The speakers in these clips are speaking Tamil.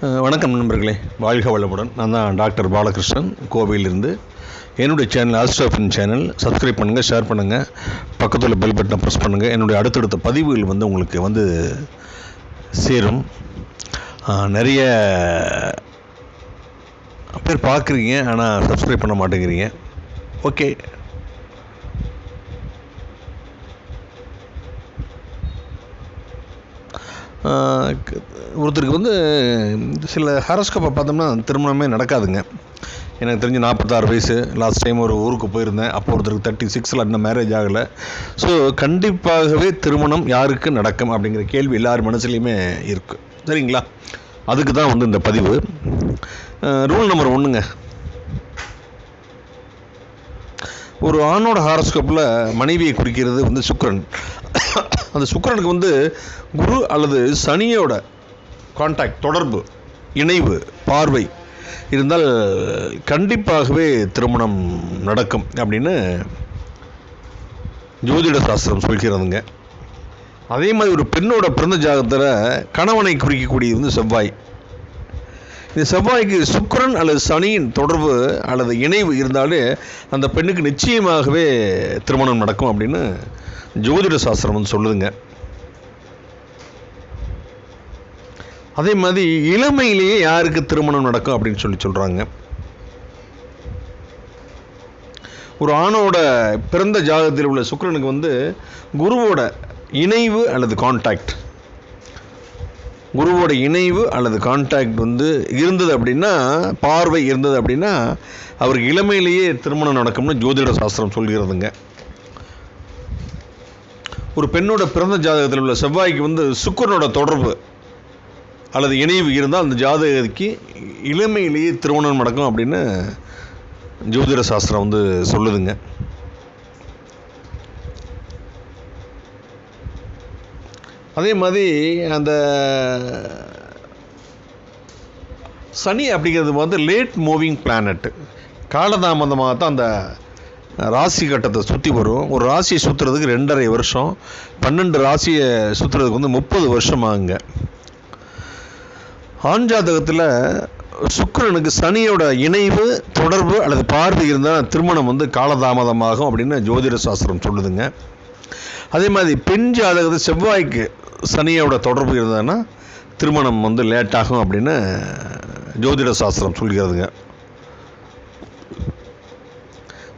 வணக்கம் நண்பர்களே, வாழ்க வளமுடன். நான் தான் டாக்டர் பாலகிருஷ்ணன், கோவையிலிருந்து. என்னுடைய சேனல் ஆஸ்ட்ரோஃபின் சேனல் சப்ஸ்கிரைப் பண்ணுங்கள், ஷேர் பண்ணுங்கள், பக்கத்தில் பெல் பட்டனை ப்ரெஸ் பண்ணுங்கள். என்னுடைய அடுத்தடுத்த பதிவுகள் உங்களுக்கு சேரும். நிறைய பேர் பார்க்குறீங்க, ஆனால் சப்ஸ்கிரைப் பண்ண மாட்டேங்கிறீங்க. ஓகே, ஒருத்தருக்கு சில ஹாரோஸ்கோப்பை பார்த்தோம்னா திருமணமே நடக்காதுங்க. எனக்கு தெரிஞ்சு 46 வயசு. லாஸ்ட் டைம் ஒரு ஊருக்கு போயிருந்தேன். அப்போ ஒருத்தருக்கு 36 இன்னும் மேரேஜ் ஆகலை. ஸோ கண்டிப்பாகவே திருமணம் யாருக்கு நடக்கும் அப்படிங்கிற கேள்வி எல்லார் மனசுலையுமே இருக்குது. சரிங்களா? அதுக்கு தான் இந்த பதிவு. ரூல் நம்பர் 1ங்க. ஒரு ஆணோட ஹாரோஸ்கோப்பில் மனைவியை குறிக்கிறது சுக்கிரன். அந்த சுக்கிரனுக்கு குரு அல்லது சனியோட கான்டாக்ட், தொடர்பு, இணைவு, பார்வை இருந்தால் கண்டிப்பாகவே திருமணம் நடக்கும் அப்படின்னு ஜோதிட சாஸ்திரம் சொல்கிறதுங்க. அதே மாதிரி ஒரு பெண்ணோட பிறந்த ஜாதகத்தில் கணவனை குறிக்கக்கூடிய செவ்வாய். இந்த செவ்வாய்க்கு சுக்கிரன் அல்லது சனியின் தொடர்பு அல்லது இணைவு இருந்தாலே அந்த பெண்ணுக்கு நிச்சயமாகவே திருமணம் நடக்கும் அப்படின்னு ஜோதிட சாஸ்திரம் சொல்லுதுங்க. அதே மாதிரி இளமையிலேயே யாருக்கு திருமணம் நடக்கும் அப்படின்னு சொல்கிறாங்க. ஒரு ஆணோட பிறந்த ஜாதகத்தில் உள்ள சுக்கிரனுக்கு குருவோட இணைவு அல்லது கான்டாக்ட், குருவோட இணைவு அல்லது கான்டாக்ட் இருந்தது அப்படின்னா, பார்வை இருந்தது அப்படின்னா அவருக்கு இளமையிலேயே திருமணம் நடக்கும்னு ஜோதிட சாஸ்திரம் சொல்கிறதுங்க. ஒரு பெண்ணோட பிறந்த ஜாதகத்தில் உள்ள செவ்வாய்க்கு சுக்கிரனோட தொடர்பு அல்லது இணைவு இருந்தால் அந்த ஜாதகத்துக்கு இளமையிலேயே திருமணம் நடக்கும் அப்படின்னு ஜோதிட சாஸ்திரம் சொல்லுதுங்க. அதே மாதிரி அந்த சனி அப்படிங்கிறது லேட் மூவிங் பிளானட். காலதாமதமாக தான் அந்த ராசி கட்டத்தை சுற்றி வரும். ஒரு ராசியை சுற்றுறதுக்கு 2.5 வருஷம், 12 ராசியை சுற்றுறதுக்கு 30 வருஷம் ஆகுங்க. ஆண் ஜாதகத்தில் சுக்கிரனுக்கு சனியோட இணைவு, தொடர்பு அல்லது பார்வை இருந்தால் திருமணம் காலதாமதமாகும் அப்படின்னு ஜோதிட சாஸ்திரம் சொல்லுதுங்க. அதே மாதிரி பெண் ஜாதகத்தில் செவ்வாய்க்கு சனியோட தொடர்பு இருந்ததுன்னா திருமணம் லேட்டாகும் அப்படின்னு ஜோதிட சாஸ்திரம் சொல்கிறதுங்க.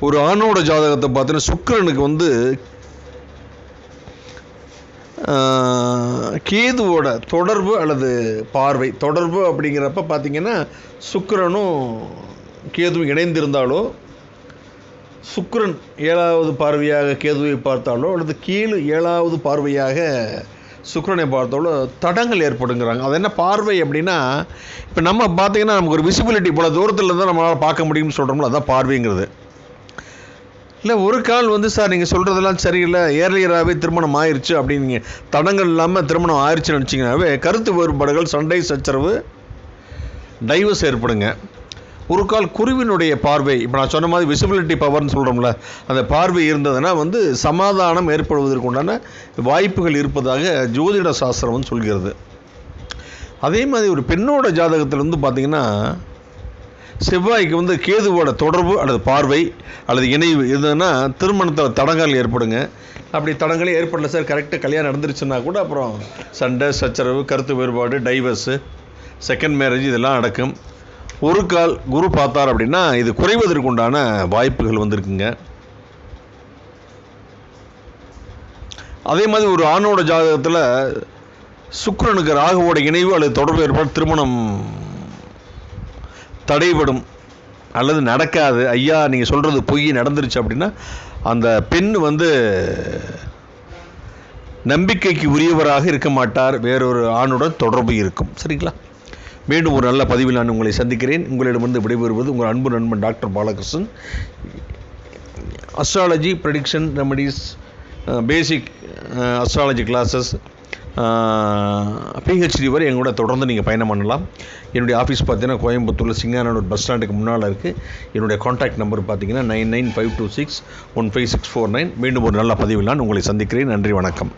ஒரு ஆணோட ஜாதகத்தை பார்த்தீங்கன்னா சுக்கிரனுக்கு கேதுவோட தொடர்பு அல்லது பார்வை, தொடர்பு அப்படிங்கிறப்ப பார்த்தீங்கன்னா சுக்கிரனும் கேதுவும் இணைந்திருந்தாலோ, சுக்கிரன் 7வது பார்வையாக கேதுவை பார்த்தாலோ அல்லது கீழ் 7வது பார்வையாக சுக்கிரனை பார்த்தாலோ தடங்கள் ஏற்படுங்கிறாங்க. அது என்ன பார்வை அப்படின்னா, இப்போ நம்ம பார்த்தீங்கன்னா நமக்கு ஒரு விசிபிலிட்டி போல தூரத்தில் தான் நம்மளால் பார்க்க முடியும்னு சொல்கிறோம்ல, அதுதான் பார்வைங்கிறது. இல்லை ஒரு கால் சார் நீங்கள் சொல்கிறதெல்லாம் சரியில்லை, ஏர்லியராகவே திருமணம் ஆயிடுச்சு அப்படின்னு நீங்கள் தடங்கள் இல்லாமல் திருமணம் ஆயிடுச்சுன்னு நினச்சிங்கனாவே கருத்து வேறுபாடுகள், சண்டை சச்சரவு, டைவர்ஸ் ஏற்படுங்க. ஒரு கால் குருவினுடைய பார்வை, இப்போ நான் சொன்ன மாதிரி விசிபிலிட்டி பவர்னு சொல்கிறோம்ல, அந்த பார்வை இருந்ததுன்னா சமாதானம் ஏற்படுவதற்கு உண்டான வாய்ப்புகள் இருப்பதாக ஜோதிட சாஸ்திரம் சொல்கிறது. அதே மாதிரி ஒரு பெண்ணோட ஜாதகத்தில் பார்த்தீங்கன்னா செவ்வாய்க்கு கேதுவோட தொடர்பு அல்லது பார்வை அல்லது இணைவு இருந்ததுன்னா திருமணத்தில் தடங்கள் ஏற்படுங்க. அப்படி தடங்களே ஏற்படல சார், கரெக்டாக கல்யாணம் நடந்துருச்சுன்னா கூட அப்புறம் சண்டை சச்சரவு, கருத்து வேறுபாடு, டைவர்ஸு, செகண்ட் மேரேஜ் இதெல்லாம் நடக்கும். ஒரு கால் குரு பார்த்தார் அப்படின்னா இது குறைவதற்கு உண்டான வாய்ப்புகள் இருக்குங்க. அதே மாதிரி ஒரு ஆணோட ஜாதகத்தில் சுக்கிரனுக்கு ராகுவோட இணைவு அல்லது தொடர்பு ஏற்பாடு திருமணம் தடைபடும் அல்லது நடக்காது, ஐயா நீங்கள் சொல்கிறது பொய் நடந்துருச்சு அப்படின்னா அந்த பெண் நம்பிக்கைக்கு உரியவராக இருக்க மாட்டார், வேறொரு ஆணுடன் தொடர்பு இருக்கும். சரிங்களா? மீண்டும் ஒரு நல்ல பதிவில் நான் உங்களை சந்திக்கிறேன். உங்களிடமிருந்து விடைபெறுவது உங்கள் அன்பு நண்பன் doctor Balakrishnan. Astrology, prediction remedies, basic astrology classes, PhD வரை எங்களோட தொடர்ந்து நீங்கள் பயணம் பண்ணலாம். என்னுடைய ஆஃபீஸ் பார்த்தீங்கன்னா கோயம்புத்தூரில் சிங்கானூர் பஸ் ஸ்டாண்டுக்கு முன்னால் இருக்குது. என்னுடைய காண்டாக்ட் நம்பர் பார்த்தீங்கன்னா 9952615649. மீண்டும் ஒரு நல்ல பதிவில் நான் உங்களை சந்திக்கிறேன். நன்றி, வணக்கம்.